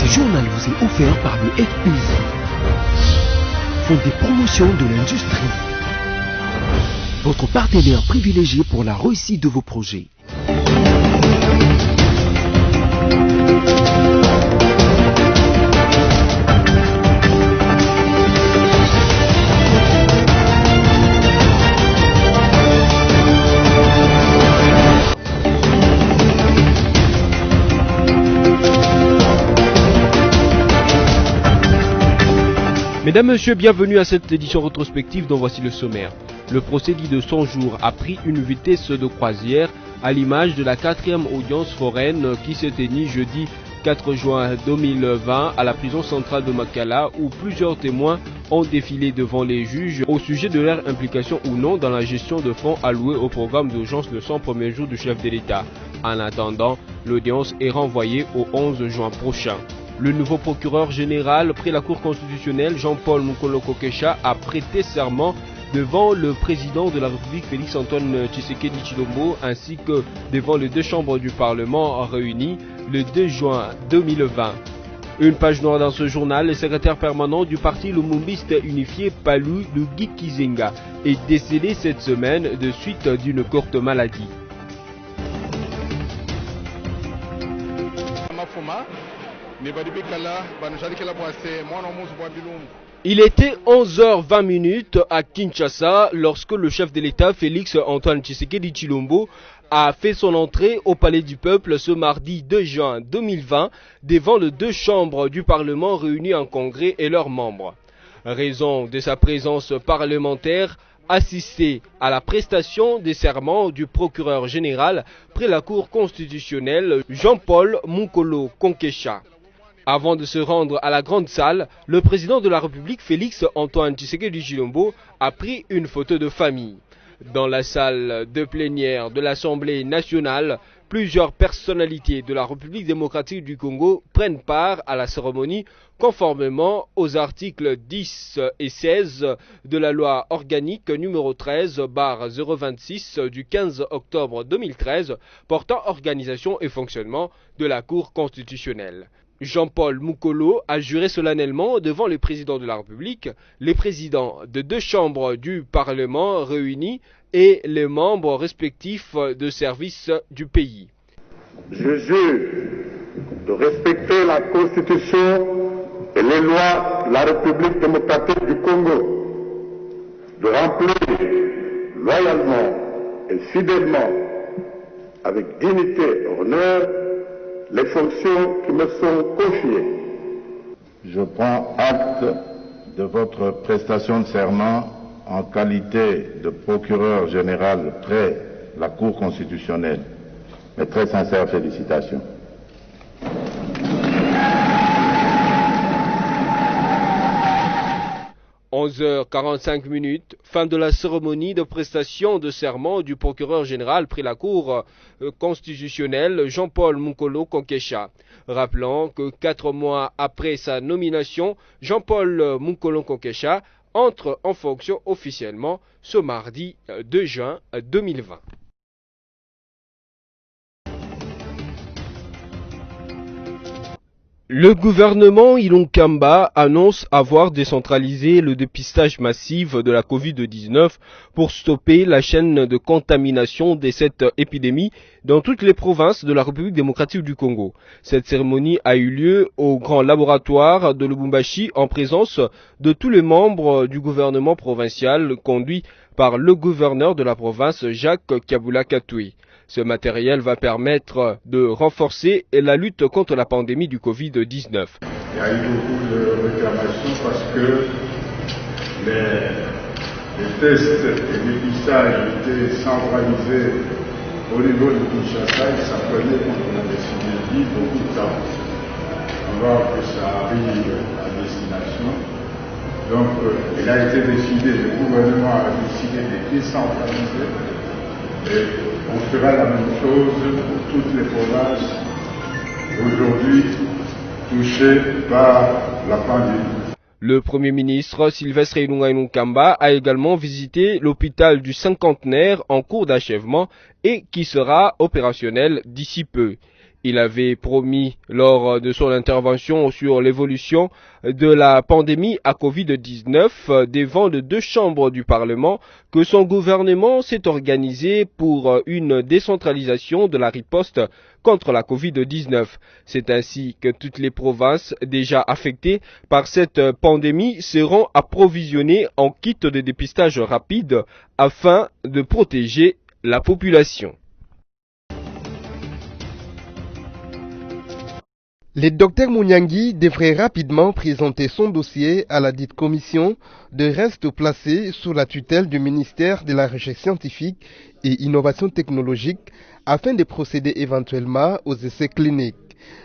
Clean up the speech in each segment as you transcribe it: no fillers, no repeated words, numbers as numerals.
journal vous est offert par le FPI, Fonds des promotions de l'industrie, votre partenaire privilégié pour la réussite de vos projets. Mesdames, Messieurs, bienvenue à cette édition rétrospective dont voici le sommaire. Le procès dit de 100 jours a pris une vitesse de croisière à l'image de la 4e audience foraine qui s'est tenue jeudi 4 juin 2020 à la prison centrale de Makala où plusieurs témoins ont défilé devant les juges au sujet de leur implication ou non dans la gestion de fonds alloués au programme d'urgence le 100 premiers jours du chef de l'État. En attendant, l'audience est renvoyée au 11 juin prochain. Le nouveau procureur général près la Cour constitutionnelle, Jean-Paul Mukolo Kokesha, a prêté serment devant le président de la République, Félix-Antoine Tshisekedi Tshilombo, ainsi que devant les deux chambres du Parlement réunies le 2 juin 2020. Une page noire dans ce journal, le secrétaire permanent du parti lumumbiste unifié Palu Lugi Kizenga est décédé cette semaine de suite d'une courte maladie. Il était 11h20 à Kinshasa lorsque le chef de l'État Félix-Antoine Tshisekedi Tshilombo a fait son entrée au Palais du Peuple ce mardi 2 juin 2020 devant les deux chambres du Parlement réunies en congrès et leurs membres. Raison de sa présence parlementaire, assisté à la prestation des serments du procureur général près la Cour constitutionnelle Jean-Paul Mukolo Kokesha. Avant de se rendre à la grande salle, le président de la République Félix-Antoine Tshisekedi Tshilombo a pris une photo de famille. Dans la salle de plénière de l'Assemblée nationale, plusieurs personnalités de la République démocratique du Congo prennent part à la cérémonie conformément aux articles 10 et 16 de la loi organique numéro 13/026 du 15 octobre 2013 portant organisation et fonctionnement de la Cour constitutionnelle. Jean-Paul Mukolo a juré solennellement devant le président de la République, les présidents de deux chambres du Parlement réunis et les membres respectifs de services du pays. Je jure de respecter la Constitution et les lois de la République démocratique du Congo, de remplir loyalement et fidèlement, avec dignité et honneur, les fonctions qui me sont confiées. Je prends acte de votre prestation de serment en qualité de procureur général près la Cour constitutionnelle. Mes très sincères félicitations. « 11h45, fin de la cérémonie de prestation de serment du procureur général près la Cour constitutionnelle Jean-Paul Mukolo Kokesha. Rappelons que 4 mois après sa nomination, Jean-Paul Mukolo Kokesha entre en fonction officiellement ce mardi 2 juin 2020. Le gouvernement Ilonkamba annonce avoir décentralisé le dépistage massif de la Covid-19 pour stopper la chaîne de contamination de cette épidémie dans toutes les provinces de la République démocratique du Congo. Cette cérémonie a eu lieu au grand laboratoire de Lubumbashi en présence de tous les membres du gouvernement provincial conduit par le gouverneur de la province Jacques Kabula Katoué. Ce matériel va permettre de renforcer la lutte contre la pandémie du Covid-19. Il y a eu beaucoup de réclamations parce que les tests et dépistages étaient centralisés au niveau de Kinshasa et ça prenait, quand on a décidé de vivre, beaucoup de temps. On va voir que ça arrive à destination. Donc il a été décidé, le gouvernement a décidé de décentraliser. Et on fera la même chose pour toutes les provinces aujourd'hui touchées par la pandémie. Le Premier ministre Sylvestre Ilunga Ilunkamba a également visité l'hôpital du Cinquantenaire en cours d'achèvement et qui sera opérationnel d'ici peu. Il avait promis lors de son intervention sur l'évolution de la pandémie à Covid-19 devant les deux chambres du Parlement que son gouvernement s'est organisé pour une décentralisation de la riposte contre la Covid-19. C'est ainsi que toutes les provinces déjà affectées par cette pandémie seront approvisionnées en kits de dépistage rapide afin de protéger la population. Le docteur Mouniangui devrait rapidement présenter son dossier à la dite commission de reste placée sous la tutelle du ministère de la Recherche scientifique et innovation technologique afin de procéder éventuellement aux essais cliniques.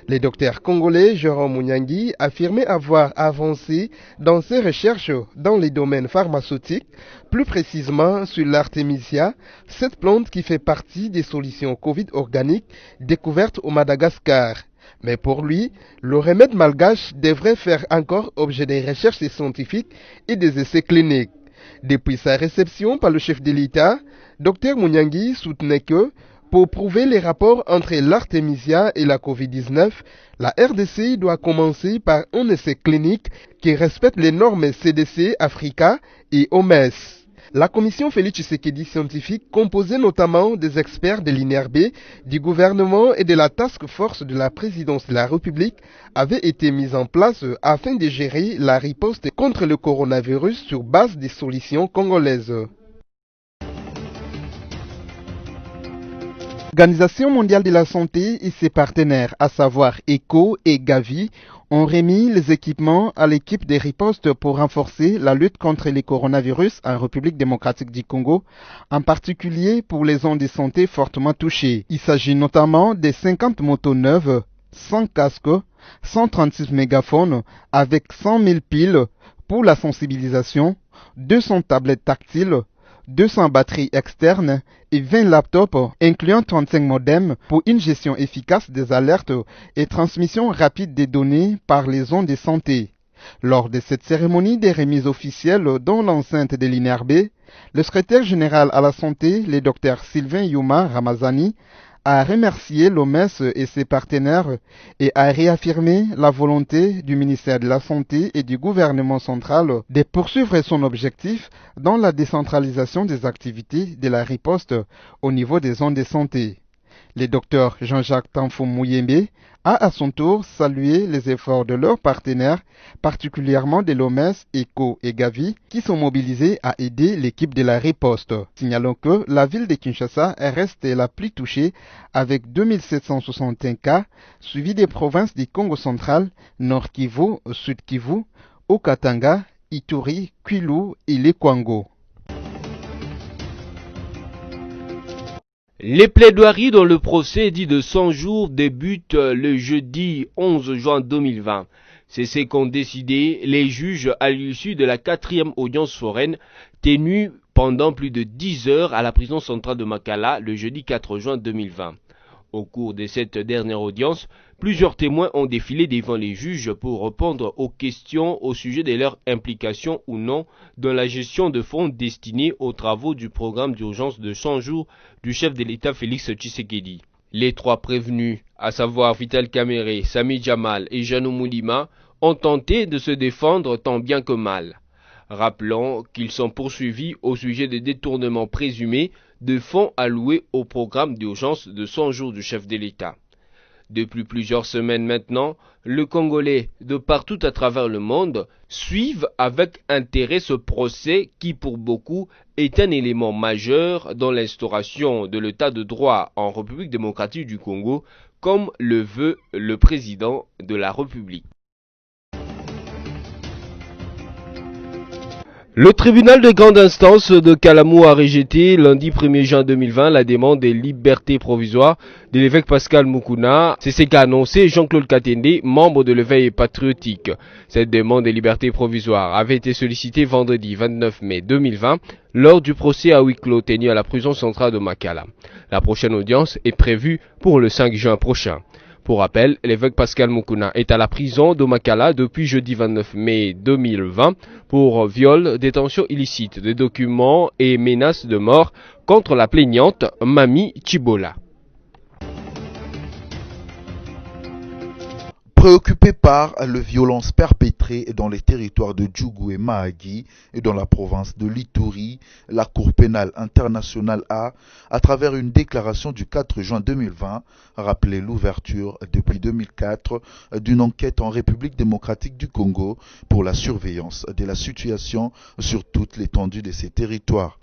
Le docteur congolais Jérôme Mouniangui affirmait avoir avancé dans ses recherches dans les domaines pharmaceutiques, plus précisément sur l'artémisia, cette plante qui fait partie des solutions Covid organiques découvertes au Madagascar. Mais pour lui, le remède malgache devrait faire encore objet des recherches scientifiques et des essais cliniques. Depuis sa réception par le chef de l'État, Dr Mouniangui soutenait que, pour prouver les rapports entre l'artémisia et la Covid-19, la RDC doit commencer par un essai clinique qui respecte les normes CDC Africa et OMS. La commission Félix Tshisekedi scientifique, composée notamment des experts de l'INRB, du gouvernement et de la task force de la présidence de la République, avait été mise en place afin de gérer la riposte contre le coronavirus sur base des solutions congolaises. L'Organisation mondiale de la santé et ses partenaires, à savoir ECHO et Gavi, ont remis les équipements à l'équipe de riposte pour renforcer la lutte contre les coronavirus en République démocratique du Congo, en particulier pour les zones de santé fortement touchées. Il s'agit notamment des 50 motos neuves, 100 casques, 136 mégaphones avec 100 000 piles pour la sensibilisation, 200 tablettes tactiles, 200 batteries externes et 20 laptops, incluant 35 modems pour une gestion efficace des alertes et transmission rapide des données par les zones de santé. Lors de cette cérémonie des remises officielles dans l'enceinte de l'INRB, le secrétaire général à la santé, le Dr Sylvain Yuma Ramazani, a remercié l'OMS et ses partenaires et a réaffirmé la volonté du ministère de la Santé et du gouvernement central de poursuivre son objectif dans la décentralisation des activités de la riposte au niveau des zones de santé. Le docteur Jean-Jacques Tanfo Mouyembe a à son tour salué les efforts de leurs partenaires, particulièrement de l'OMS, ECHO et Gavi, qui sont mobilisés à aider l'équipe de la riposte. Signalons que la ville de Kinshasa reste la plus touchée avec 2761 cas, suivi des provinces du Congo central, Nord Kivu, Sud Kivu, Haut-Katanga, Ituri, Kwilu et les Kwango. Les plaidoiries dans le procès dit de 100 jours débutent le jeudi 11 juin 2020. C'est ce qu'ont décidé les juges à l'issue de la 4e audience foraine tenue pendant plus de 10 heures à la prison centrale de Makala le jeudi 4 juin 2020. Au cours de cette dernière audience, plusieurs témoins ont défilé devant les juges pour répondre aux questions au sujet de leur implication ou non dans la gestion de fonds destinés aux travaux du programme d'urgence de 100 jours du chef de l'État Félix Tshisekedi. Les trois prévenus, à savoir Vital Kamerhe, Sami Jamal et Janou Moulima, ont tenté de se défendre tant bien que mal. Rappelons qu'ils sont poursuivis au sujet des détournements présumés de fonds alloués au programme d'urgence de 100 jours du chef de l'État. Depuis plusieurs semaines maintenant, les Congolais de partout à travers le monde suivent avec intérêt ce procès qui pour beaucoup est un élément majeur dans l'instauration de l'état de droit en République démocratique du Congo, comme le veut le président de la République. Le tribunal de grande instance de Kalamou a rejeté lundi 1er juin 2020 la demande de liberté provisoire de l'évêque Pascal Mukuna. C'est ce qu'a annoncé Jean-Claude Katende, membre de l'éveil patriotique. Cette demande de liberté provisoire avait été sollicitée vendredi 29 mai 2020 lors du procès à huis clos tenu à la prison centrale de Makala. La prochaine audience est prévue pour le 5 juin prochain. Pour rappel, l'évêque Pascal Mukuna est à la prison de Makala depuis jeudi 29 mai 2020 pour viol, détention illicite de documents et menaces de mort contre la plaignante Mami Chibola. Préoccupé par les violences perpétrées dans les territoires de Djougou et Mahagi et dans la province de l'Ituri, la Cour pénale internationale a, à travers une déclaration du 4 juin 2020, rappelé l'ouverture depuis 2004 d'une enquête en République démocratique du Congo pour la surveillance de la situation sur toute l'étendue de ces territoires,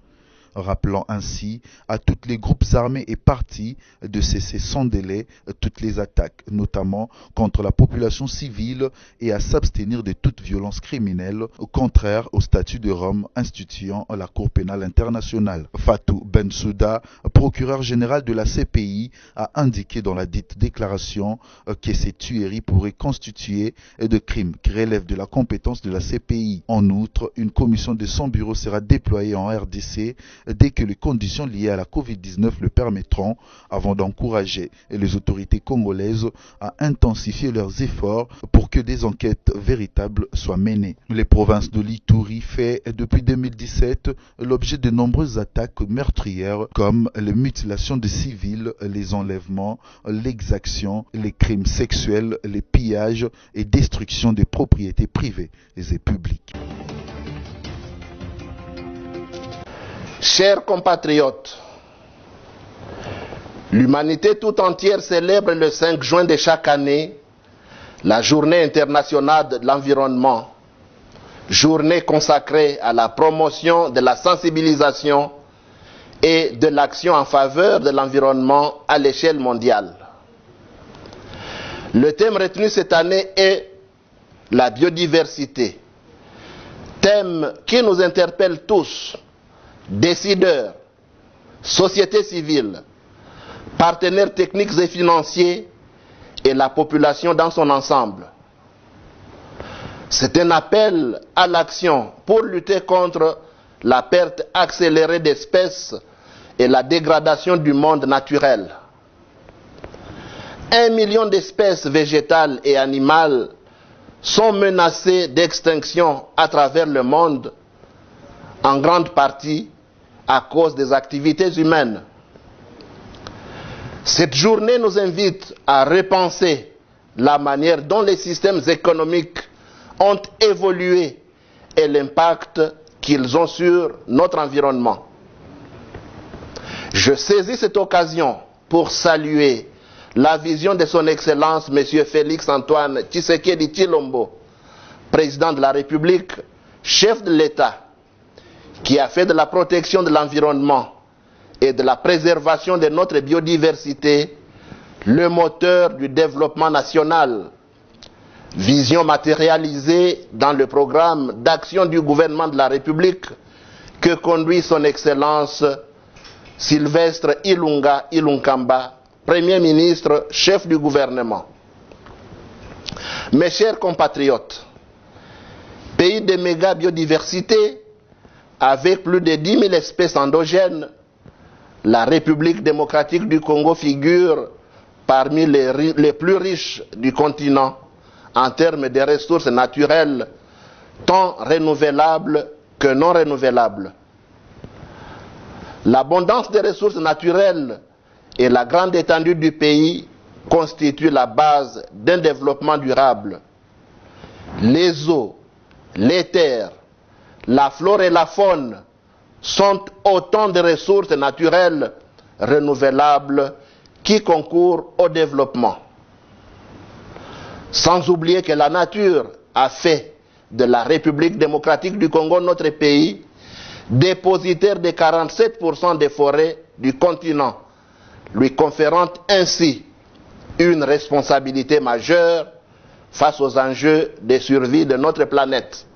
rappelant ainsi à tous les groupes armés et partis de cesser sans délai toutes les attaques, notamment contre la population civile, et à s'abstenir de toute violence criminelle, contraire au statut de Rome instituant la Cour pénale internationale. Fatou Bensouda, procureur général de la CPI, a indiqué dans la dite déclaration que ces tueries pourraient constituer de crimes qui relèvent de la compétence de la CPI. En outre, une commission de son bureau sera déployée en RDC dès que les conditions liées à la Covid-19 le permettront, avant d'encourager les autorités congolaises à intensifier leurs efforts pour que des enquêtes véritables soient menées. Les provinces de l'Ituri fait depuis 2017 l'objet de nombreuses attaques meurtrières comme les mutilations de civils, les enlèvements, l'exaction, les crimes sexuels, les pillages et destruction des propriétés privées et publiques. Chers compatriotes, l'humanité tout entière célèbre le 5 juin de chaque année la Journée internationale de l'environnement, journée consacrée à la promotion de la sensibilisation et de l'action en faveur de l'environnement à l'échelle mondiale. Le thème retenu cette année est la biodiversité, thème qui nous interpelle tous, décideurs, société civile, partenaires techniques et financiers et la population dans son ensemble. C'est un appel à l'action pour lutter contre la perte accélérée d'espèces et la dégradation du monde naturel. 1 million d'espèces végétales et animales sont menacées d'extinction à travers le monde, en grande partie à cause des activités humaines. Cette journée nous invite à repenser la manière dont les systèmes économiques ont évolué et l'impact qu'ils ont sur notre environnement. Je saisis cette occasion pour saluer la vision de son Excellence M. Félix Antoine Tshisekedi Tshilombo, président de la République, chef de l'État, qui a fait de la protection de l'environnement et de la préservation de notre biodiversité le moteur du développement national. Vision matérialisée dans le programme d'action du gouvernement de la République que conduit son Excellence Sylvestre Ilunga Ilunkamba, Premier ministre, chef du gouvernement. Mes chers compatriotes, pays de méga biodiversité, avec plus de 10 000 espèces endogènes, la République démocratique du Congo figure parmi les plus riches du continent en termes de ressources naturelles, tant renouvelables que non renouvelables. L'abondance des ressources naturelles et la grande étendue du pays constituent la base d'un développement durable. Les eaux, les terres, la flore et la faune sont autant de ressources naturelles renouvelables qui concourent au développement. Sans oublier que la nature a fait de la République démocratique du Congo notre pays dépositaire de 47% des forêts du continent, lui conférant ainsi une responsabilité majeure face aux enjeux de survie de notre planète.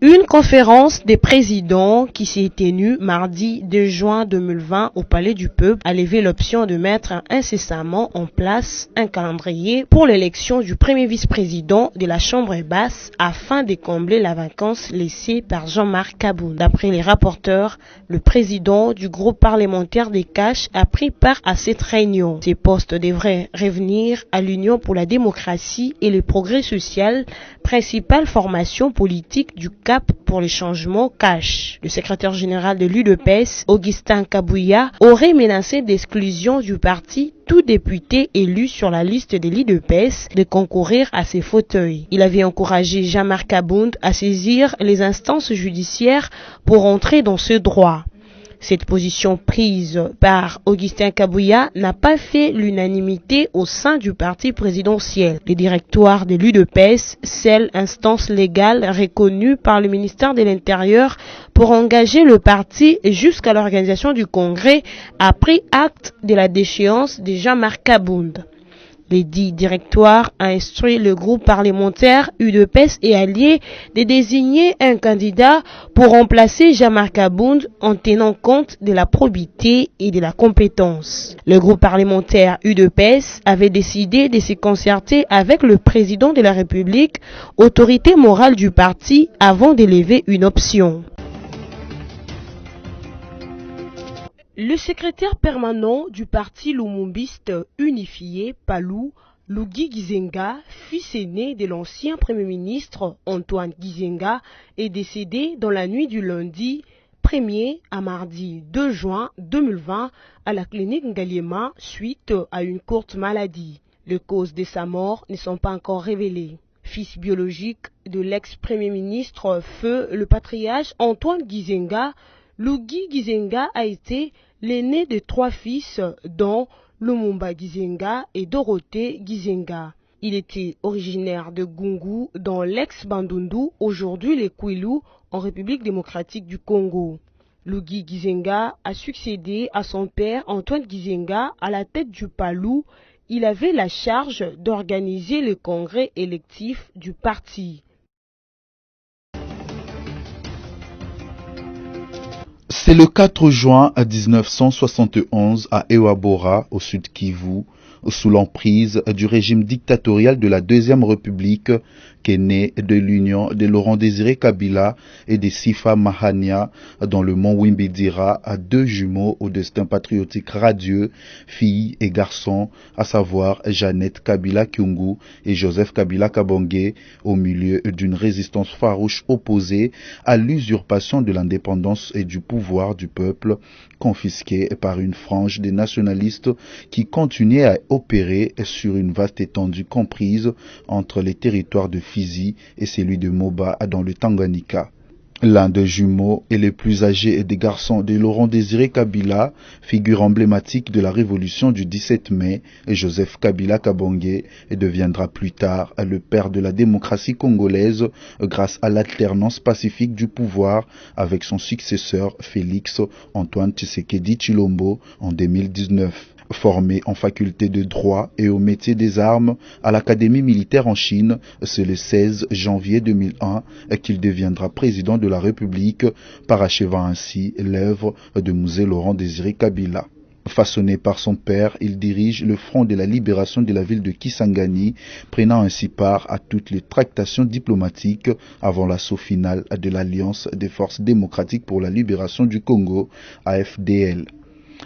Une conférence des présidents qui s'est tenue mardi 2 juin 2020 au Palais du Peuple a levé l'option de mettre incessamment en place un calendrier pour l'élection du premier vice-président de la Chambre basse afin de combler la vacance laissée par Jean-Marc Kaboun. D'après les rapporteurs, le président du groupe parlementaire des Caches a pris part à cette réunion. Ces postes devraient revenir à l'Union pour la démocratie et le progrès social, principale formation politique du CAC cap pour les changements cash. Le secrétaire général de l'UDPS, Augustin Kabouya, aurait menacé d'exclusion du parti tout député élu sur la liste de l'UDPS de concourir à ses fauteuils. Il avait encouragé Jean-Marc Abound à saisir les instances judiciaires pour entrer dans ce droit. Cette position prise par Augustin Kabouya n'a pas fait l'unanimité au sein du parti présidentiel. Le directoire de l'UDPS, seule instance légale reconnue par le ministère de l'Intérieur pour engager le parti jusqu'à l'organisation du congrès, a pris acte de la déchéance de Jean-Marc Abound. Le dit directoire a instruit le groupe parlementaire UDPS et alliés de désigner un candidat pour remplacer Jean-Marc Abound en tenant compte de la probité et de la compétence. Le groupe parlementaire UDPS avait décidé de se concerter avec le président de la République, autorité morale du parti, avant d'élever une option. Le secrétaire permanent du parti lumumbiste unifié, Palou, Lugi Gizenga, fils aîné de l'ancien Premier ministre Antoine Gizenga, est décédé dans la nuit du lundi 1er à mardi 2 juin 2020 à la clinique Ngaliema suite à une courte maladie. Les causes de sa mort ne sont pas encore révélées. Fils biologique de l'ex-Premier ministre feu le patriarche Antoine Gizenga, Lugi Gizenga a été l'aîné de 3 fils, dont Lumumba Gizenga et Dorothée Gizenga. Il était originaire de Gungu, dans l'ex-Bandundu, aujourd'hui les Kwilu, en République démocratique du Congo. Lugi Gizenga a succédé à son père Antoine Gizenga à la tête du Palou. Il avait la charge d'organiser le congrès électif du parti. C'est le 4 juin 1971 à Ewabora, au sud Kivu, sous l'emprise du régime dictatorial de la Deuxième République, qu'est né de l'union de Laurent Désiré Kabila et de Sifa Mahania dans le mont Wimbidira à 2 jumeaux au destin patriotique radieux, filles et garçons, à savoir Jeannette Kabila Kyungu et Joseph Kabila Kabonge, au milieu d'une résistance farouche opposée à l'usurpation de l'indépendance et du pouvoir du peuple, confisqué par une frange des nationalistes qui continuait à opérer sur une vaste étendue comprise entre les territoires de Fizi et celui de Moba dans le Tanganyika. L'un des jumeaux et le plus âgé des garçons de Laurent Désiré Kabila, figure emblématique de la révolution du 17 mai, Joseph Kabila Kabonge, deviendra plus tard le père de la démocratie congolaise grâce à l'alternance pacifique du pouvoir avec son successeur Félix Antoine Tshisekedi Tshilombo en 2019. Formé en faculté de droit et au métier des armes à l'Académie militaire en Chine, c'est le 16 janvier 2001 qu'il deviendra président de la République, parachevant ainsi l'œuvre de Musée Laurent Désiré Kabila. Façonné par son père, il dirige le front de la libération de la ville de Kisangani, prenant ainsi part à toutes les tractations diplomatiques avant l'assaut final de l'Alliance des forces démocratiques pour la libération du Congo, AFDL.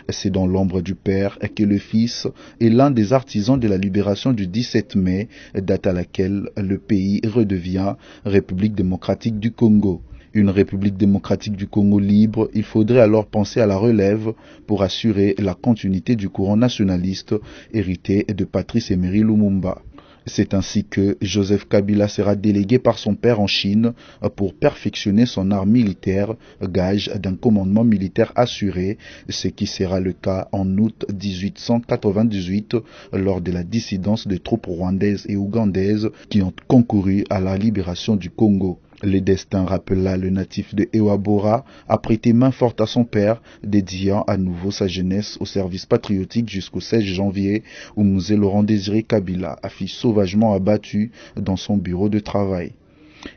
C'est dans l'ombre du père que le fils est l'un des artisans de la libération du 17 mai, date à laquelle le pays redevient République démocratique du Congo. Une République démocratique du Congo libre, il faudrait alors penser à la relève pour assurer la continuité du courant nationaliste hérité de Patrice Emery Lumumba. C'est ainsi que Joseph Kabila sera délégué par son père en Chine pour perfectionner son art militaire, gage d'un commandement militaire assuré, ce qui sera le cas en août 1898 lors de la dissidence des troupes rwandaises et ougandaises qui ont concouru à la libération du Congo. Le destin rappela le natif de Ewabora à prêter main forte à son père, dédiant à nouveau sa jeunesse au service patriotique jusqu'au 16 janvier où Musée Laurent Désiré Kabila fut sauvagement abattu dans son bureau de travail.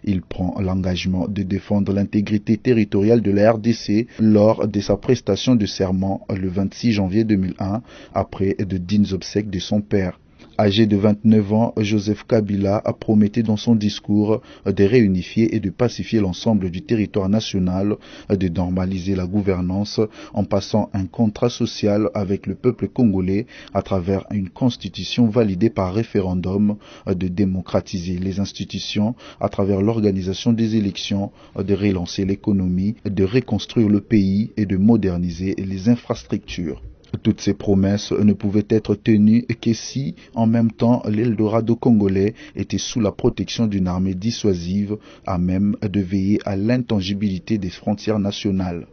Il prend l'engagement de défendre l'intégrité territoriale de la RDC lors de sa prestation de serment le 26 janvier 2001 après de dignes obsèques de son père. Âgé de 29 ans, Joseph Kabila a prometté dans son discours de réunifier et de pacifier l'ensemble du territoire national, de normaliser la gouvernance en passant un contrat social avec le peuple congolais à travers une constitution validée par référendum, de démocratiser les institutions à travers l'organisation des élections, de relancer l'économie, de reconstruire le pays et de moderniser les infrastructures. Toutes ces promesses ne pouvaient être tenues que si, en même temps, l'Eldorado congolais était sous la protection d'une armée dissuasive à même de veiller à l'intangibilité des frontières nationales.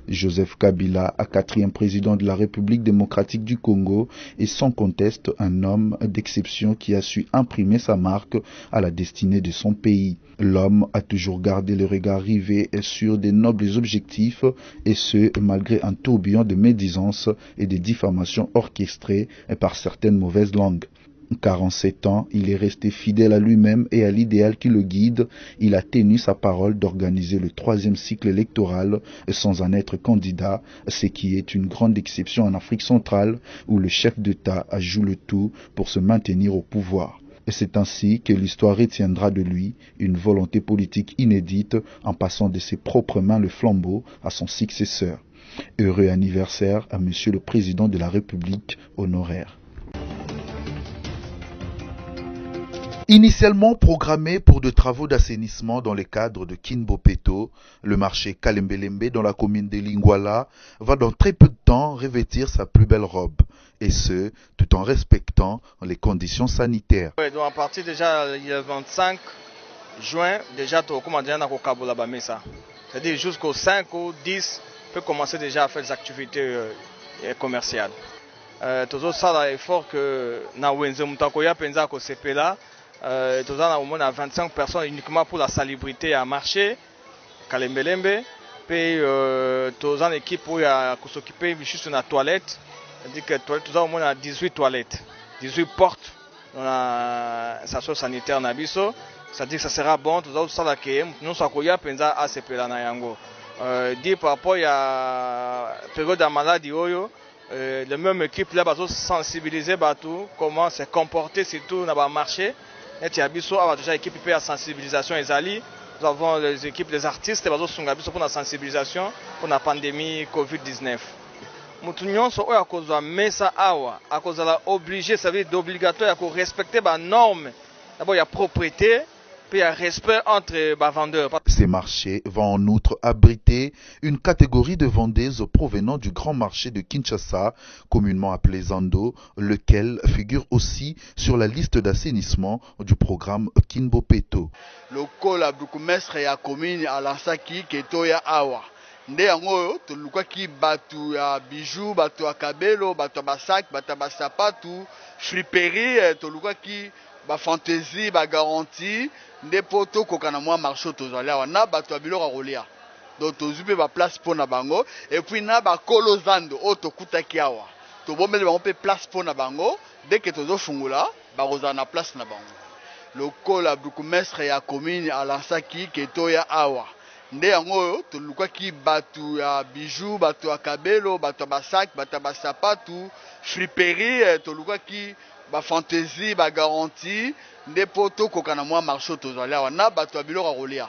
Joseph Kabila, 4e président de la République démocratique du Congo, est sans conteste un homme d'exception qui a su imprimer sa marque à la destinée de son pays. L'homme a toujours gardé le regard rivé sur des nobles objectifs, et ce, malgré un tourbillon de médisances et de diffamations orchestrées par certaines mauvaises langues. 47 ans, il est resté fidèle à lui-même et à l'idéal qui le guide. Il a tenu sa parole d'organiser le 3e cycle électoral sans en être candidat, ce qui est une grande exception en Afrique centrale où le chef d'État joue le tout pour se maintenir au pouvoir. Et c'est ainsi que l'histoire retiendra de lui une volonté politique inédite en passant de ses propres mains le flambeau à son successeur. Heureux anniversaire à Monsieur le Président de la République honoraire. Initialement programmé pour de travaux d'assainissement dans le cadre de Kinbopeto, le marché Kalembelembe dans la commune de Lingwala va dans très peu de temps revêtir sa plus belle robe, et ce, tout en respectant les conditions sanitaires. Ouais, donc à partir déjà le 25 juin, déjà tout commence déjà à Kabola Bamesa. C'est-à-dire jusqu'au 5 ou 10, on peut commencer déjà à faire des activités commerciales. Toujours ça, l'effort que na Wenze Mutakoya Penza ko CPLA. Tout ça, on a 25 personnes uniquement pour la salubrité à marché, Kalembelembe. Puis, tout ça, l'équipe pour s'occuper juste de la toilette. C'est-à-dire que tout ça, on a 18 toilettes, 18 portes dans la station sanitaire Nabiso. C'est-à-dire que ça sera bon, tout ça, là, que nous sommes à Penza à CPLA na Yango. Dit par rapport à la période de maladie, la même équipe là, va sensibiliser comment se comporter surtout dans le marché. Et il y a déjà l'équipe de sensibilisation Ezali. Nous avons les équipes des artistes pour la sensibilisation pour la pandémie Covid-19. Nous sommes à cause de la mesa awa, à cause de la obligé, ça veut dire d'obligatoire à respecter les normes. D'abord, il y a propriété. Puis il y a respect entre les vendeurs. Ces marchés vont en outre abriter une catégorie de vendeuses provenant du grand marché de Kinshasa, communément appelé Zando, lequel figure aussi sur la liste d'assainissement du programme Kinbopeto. Le col à Bukumestre et à commune à Lansaki, Ketoya Awa. Nde yango tolukaki batu ya bijoux, batu ya kabelo, batu ya basak, batu ya basapatu, friperie, tolukaki ba fantaisie, ba garantie. Nde poto kokana mwa marché tozali awa na bato ya biloko kolia donc tozwi mpe baplace mpo na bango et puis na bakolo zando oyo tokutaki awa tobombeli bango mpe place mpo na bango deke tozofungula bakozala na place na bango lokola bukumestre ya commune alansaki ketoya awa nde yango oyo tolukaki bato ya bijoux, bato ya kabelo, bato ya basak, bato ya basapatu, friperie, tolukaki ba fantaisie, ba garantie. Nde poto kokana mwa marché tozali awa na bato ya biloko kolia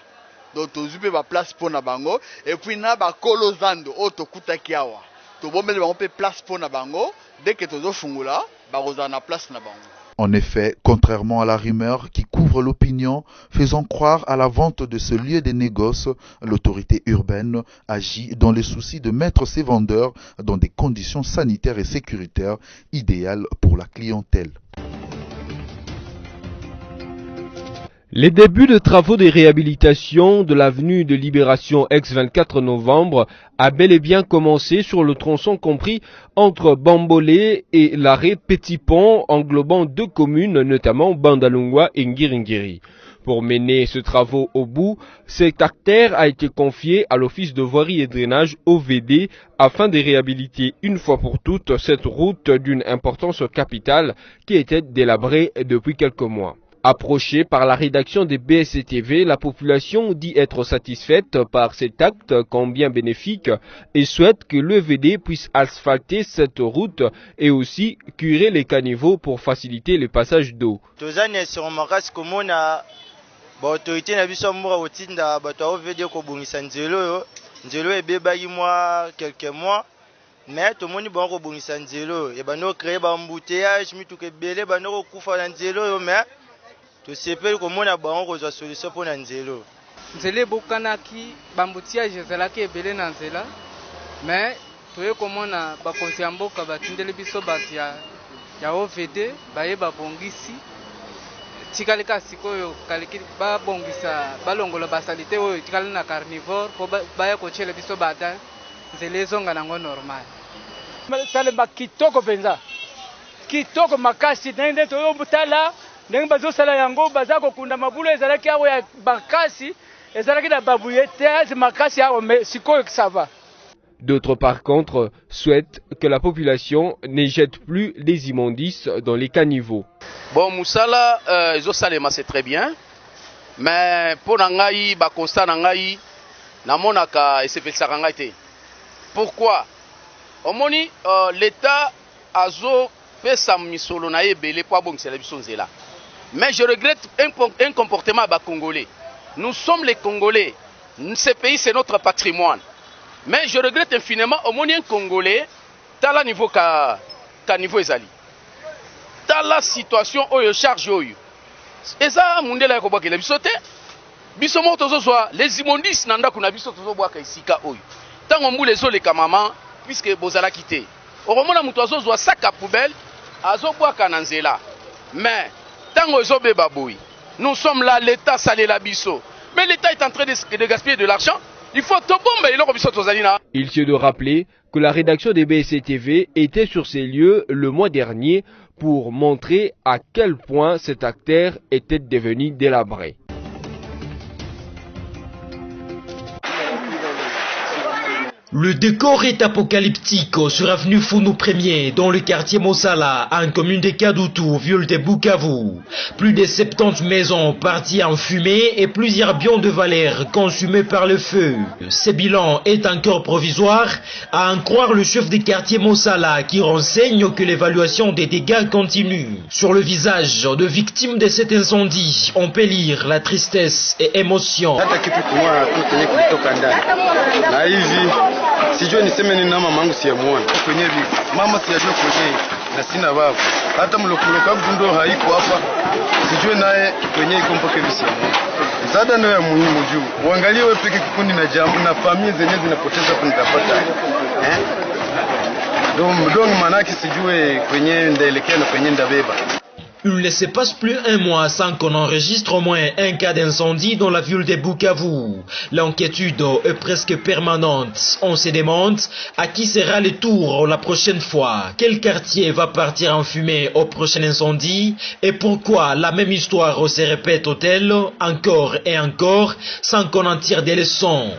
donc tozwi mpe baplace mpo na bango et puis na bakolo zando oyo tokutaki awa tobombeli bango mpe place mpo na bango deke tozofungula bakozala na place na bango. En effet, contrairement à la rumeur qui couvre l'opinion, faisant croire à la vente de ce lieu de négoce, l'autorité urbaine agit dans le souci de mettre ses vendeurs dans des conditions sanitaires et sécuritaires idéales pour la clientèle. Les débuts de travaux de réhabilitation de l'avenue de Libération ex-24 novembre a bel et bien commencé sur le tronçon compris entre Bambolé et l'arrêt Petit Pont englobant 2 communes, notamment Bandalungwa et Ngiringiri. Pour mener ce travaux au bout, cet artère a été confié à l'Office de voirie et drainage OVD afin de réhabiliter une fois pour toutes cette route d'une importance capitale qui était délabrée depuis quelques mois. Approchée par la rédaction des BSC-TV, la population dit être satisfaite par cet acte combien bénéfique et souhaite que l'EVD puisse asphalter cette route et aussi curer les caniveaux pour faciliter le passage d'eau. Mais tout le monde bon rebondissant nzelo et bano créer ba embouteillage mi tout que belé bano kufa na nzelo mais to sepel ko mona ba on rezo solution pour na nzelo nzele bokanaki ba embouteillage ezalaki ebele na nzela mais toye komona ba konsiamboka batindeli biso basi ya OVD baye babongisi tikaleka sikoyo kaliki ba bongisa balongola basalite oyo tikali na carnivore po baya kochele biso bata nzele zonga nango normal salema kitoko penza kitoko makasi nende toyo mutala ndenge bazosala yango bazako kunda mabulo ezalaki awo ya bakasi ezalaki na babuyete makasi awo mais sikoyo ça va. D'autres par contre souhaitent que la population ne jette plus les immondices dans les caniveaux. Bon musala ezosalema c'est très bien mais pour ngai ba constat ngai namonaka esepelisa ngai te. Pourquoi? Omoni l'État azo pesa misolo na ebele po abongisela biso nzela. Mais je regrette un comportement ba congolais. Nous sommes les Congolais. Ce pays c'est notre patrimoine. Mais je regrette infiniment omoni un Congolais tala niveau ka niveau ezali. Tala situation oyo charge oyo. Eza mundela ko bakela biso te. Biso mo tozozwa les immondices nanda kuna biso tozobwaka isika oyo. Tango mbule ezoleka mama puisque bozala quitté. Oromona mutu azozwa sac à poubelle azobwaka na nzela. Mais tango ezobeba boyi. Nous sommes là, l'État salela biso. Mais l'État est en train de gaspiller de l'argent. Il faut tout bomber iloko biso tozalina. Il se doit rappeler que la rédaction des BSC-TV était sur ces lieux le mois dernier pour montrer à quel point cet acteur était devenu délabré. Le décor est apocalyptique sur avenue Founou 1er, dans le quartier Mossala, en commune de Kadoutou, ville de Bukavu. Plus de 70 maisons parties en fumée et plusieurs biens de valeur consumés par le feu. Ce bilan est encore provisoire, à en croire le chef de quartier Mossala qui renseigne que l'évaluation des dégâts continue. Sur le visage de victimes de cet incendie, on peut lire la tristesse et émotion. Sijui niseme nini na mamangu siyamuona kwenye hivi mama siyajua kwenye na sina baba hata mlokuloka gundo haiko hapa sijui naye kwenye iko mpaka hivi siyamuona. Msaada ndio ya muhimu juu uangalie wewe peke kikundi na jambo na familia zenyewe zinapoteza kunitapata donc manaki sijui kwenye ndaelekea na kwenye ndabeba. Il ne se passe plus un mois sans qu'on enregistre au moins un cas d'incendie dans la ville de Bukavu. L'inquiétude est presque permanente. On se demande à qui sera le tour la prochaine fois. Quel quartier va partir en fumée au prochain incendie? Et pourquoi la même histoire se répète-t-elle encore et encore sans qu'on en tire des leçons?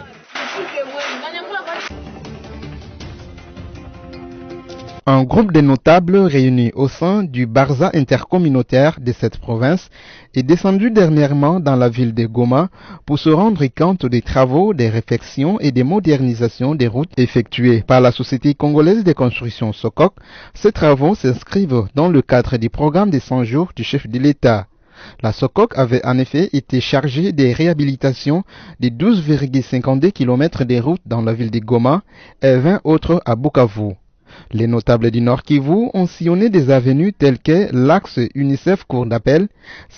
Un groupe de notables réunis au sein du Barza intercommunautaire de cette province est descendu dernièrement dans la ville de Goma pour se rendre compte des travaux, des réfections et des modernisations des routes effectuées par la Société congolaise de construction SOCOC. Ces travaux s'inscrivent dans le cadre du programme des 100 jours du chef de l'État. La SOCOC avait en effet été chargée des réhabilitations de 12,52 km des routes dans la ville de Goma et 20 autres à Bukavu. Les notables du Nord Kivu ont sillonné des avenues telles que l'axe UNICEF Cour d'appel,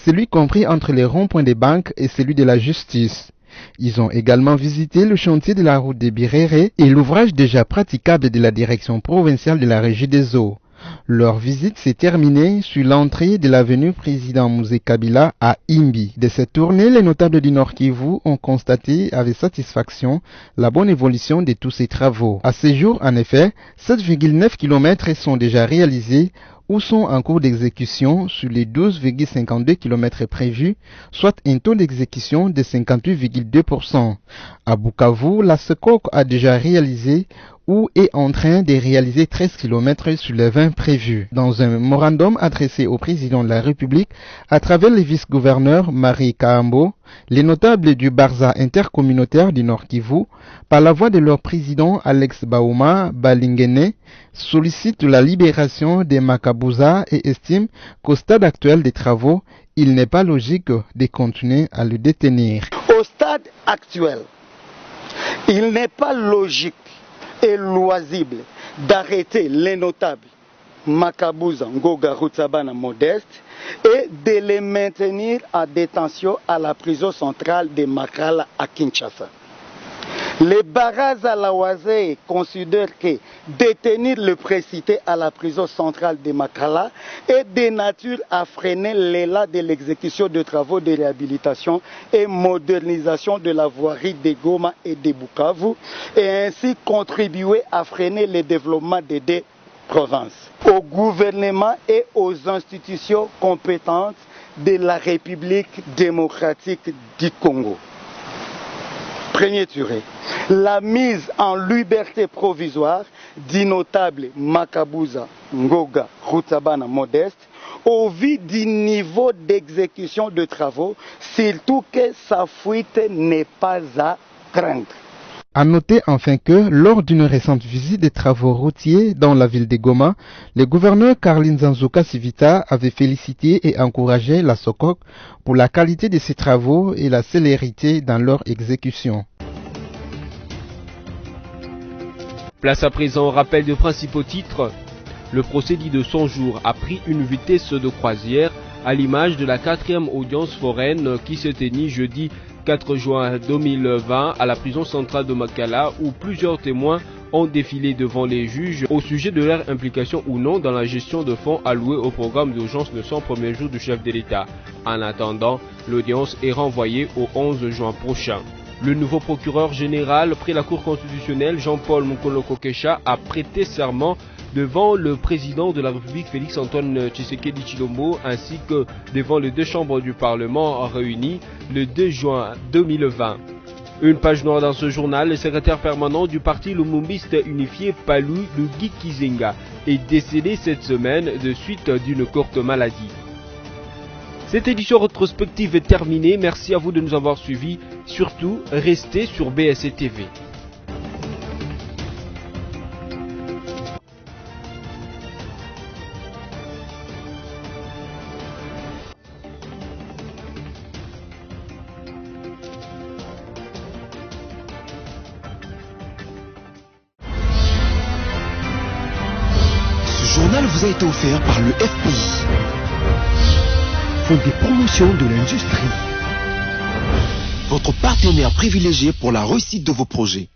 celui compris entre les ronds-points des banques et celui de la justice. Ils ont également visité le chantier de la route de Birere et l'ouvrage déjà praticable de la direction provinciale de la Régie des eaux. Leur visite s'est terminée sur l'entrée de l'avenue Président Mouzé Kabila à Imbi. De cette tournée, les notables du Nord Kivu ont constaté avec satisfaction la bonne évolution de tous ces travaux. À ce jour, en effet, 7,9 km sont déjà réalisés ou sont en cours d'exécution sur les 12,52 km prévus, soit un taux d'exécution de 58,2%. À Bukavu, la SECOC a déjà réalisé ou est en train de réaliser 13 km sur les 20 prévus. Dans un mémorandum adressé au président de la République à travers le vice-gouverneur Marie Kaambo, les notables du Barza intercommunautaire du Nord Kivu, par la voix de leur président Alex Bauma Balingene, sollicitent la libération des Makabuza et estiment qu'au stade actuel des travaux, il n'est pas logique de continuer à le détenir. Au stade actuel, il n'est pas logique et loisible d'arrêter les notables Makabuza, Ngoga, Rutsabana, Modeste et de les maintenir en détention à la prison centrale de Makala à Kinshasa. Les Baraza Lawazé considèrent que détenir le précité à la prison centrale de Makala est de nature à freiner l'élan de l'exécution de travaux de réhabilitation et modernisation de la voirie de Goma et de Bukavu et ainsi contribuer à freiner le développement des deux provinces. Au gouvernement et aux institutions compétentes de la République démocratique du Congo. Premier tiré, la mise en liberté provisoire du notable Makabuza, Ngoga, Rutsabana, Modeste, au vu du niveau d'exécution de travaux, surtout que sa fuite n'est pas à craindre. À noter enfin que, lors d'une récente visite des travaux routiers dans la ville de Goma, le gouverneur Karlin Zanzuka Sivita avait félicité et encouragé la SOCOC pour la qualité de ses travaux et la célérité dans leur exécution. Place à présent au rappel de principaux titres. Le procès dit de 100 jours a pris une vitesse de croisière à l'image de la 4e audience foraine qui se tenait jeudi 4 juin 2020 à la prison centrale de Makala où plusieurs témoins ont défilé devant les juges au sujet de leur implication ou non dans la gestion de fonds alloués au programme d'urgence de 100 premiers jours du chef de l'État. En attendant, l'audience est renvoyée au 11 juin prochain. Le nouveau procureur général près la Cour constitutionnelle, Jean-Paul Mukolo-Kokesha, a prêté serment devant le président de la République Félix-Antoine Tshisekedi Tshilombo ainsi que devant les deux chambres du Parlement réunies le 2 juin 2020. Une page noire dans ce journal, le secrétaire permanent du parti lumumbiste unifié Palu Lugi Kizenga est décédé cette semaine de suite d'une courte maladie. Cette édition rétrospective est terminée, merci à vous de nous avoir suivis, surtout restez sur BSC TV. Ce journal vous a été offert par le FPI, Fonds des promotions de l'industrie, votre partenaire privilégié pour la réussite de vos projets.